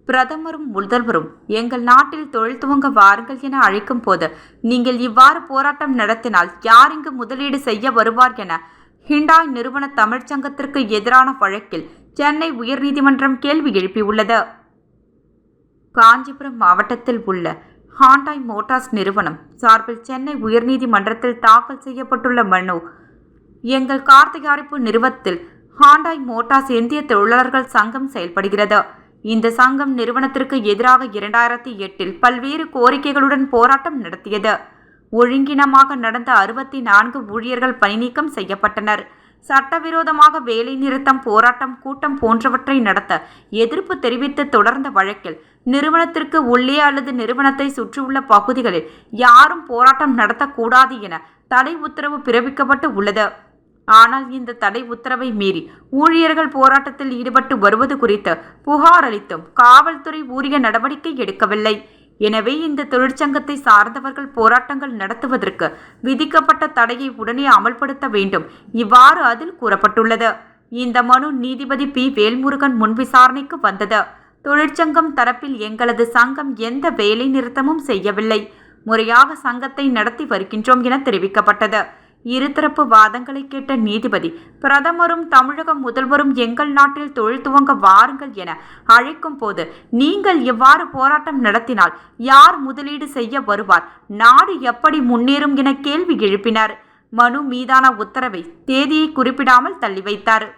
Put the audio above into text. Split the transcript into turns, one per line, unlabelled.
பிரதமரும் முதல்வரும் எங்கள் நாட்டில் தொழில் துவங்க வாருங்கள் என அழைக்கும் போது நீங்கள் இவ்வாறு போராட்டம் நடத்தினால் யார் இங்கு முதலீடு செய்ய வருவார் என ஹிண்டாய் நிறுவன தமிழ்ச்சங்கத்திற்கு எதிரான வழக்கில் சென்னை உயர்நீதிமன்றம் கேள்வி எழுப்பியுள்ளது. காஞ்சிபுரம் மாவட்டத்தில் உள்ள ஹாண்டாய் மோட்டார்ஸ் நிறுவனம் சார்பில் சென்னை உயர்நீதிமன்றத்தில் தாக்கல் செய்யப்பட்டுள்ள மனு. எங்கள் கார் தயாரிப்பு நிறுவனத்தில் ஹாண்டாய் மோட்டார்ஸ் இந்திய தொழிலாளர்கள் சங்கம் செயல்படுகிறது. இந்த சங்கம் நிறுவனத்திற்கு எதிராக 2008 பல்வேறு கோரிக்கைகளுடன் போராட்டம் நடத்தியது. ஒழுங்கினமாக நடந்த 64 ஊழியர்கள் பணிநீக்கம் செய்யப்பட்டனர். சட்டவிரோதமாக வேலை நிறுத்தம், போராட்டம், கூட்டம் போன்றவற்றை நடத்த எதிர்ப்பு தெரிவித்து தொடர்ந்த வழக்கில் நிறுவனத்திற்கு உள்ளே அல்லது நிறுவனத்தை சுற்றியுள்ள பகுதிகளில் யாரும் போராட்டம் நடத்தக்கூடாது என தடை உத்தரவு பிறப்பிக்கப்பட்டு உள்ளது. ஆனால் இந்த தடை உத்தரவை மீறி ஊழியர்கள் போராட்டத்தில் ஈடுபட்டு வருவது குறித்து புகார் அளித்தும் காவல்துறை உரிய நடவடிக்கை எடுக்கவில்லை. எனவே இந்த தொழிற்சங்கத்தை சார்ந்தவர்கள் போராட்டங்கள் நடத்துவதற்கு விதிக்கப்பட்ட தடையை உடனே அமல்படுத்த வேண்டும். இவ்வாறு அதில் கூறப்பட்டுள்ளது. இந்த மனு நீதிபதி பி. வேல்முருகன் முன் விசாரணைக்கு வந்தது. தொழிற்சங்கம் தரப்பில் எங்களது சங்கம் எந்த வேலை நிறுத்தமும் செய்யவில்லை, முறையாக சங்கத்தை நடத்தி வருகின்றோம் என தெரிவிக்கப்பட்டது. இருதரப்பு வாதங்களை கேட்ட நீதிபதி, பிரதமரும் தமிழக முதல்வரும் எங்கள் நாட்டில் தொழில் துவங்க வாருங்கள் என அழைக்கும் போது நீங்கள் எவ்வாறு போராட்டம் நடத்தினால் யார் முதலீடு செய்ய வருவார், நாடு எப்படி முன்னேறும் என கேள்வி எழுப்பினார். மனு மீதான உத்தரவை தேதியை குறிப்பிடாமல் தள்ளி வைத்தார்.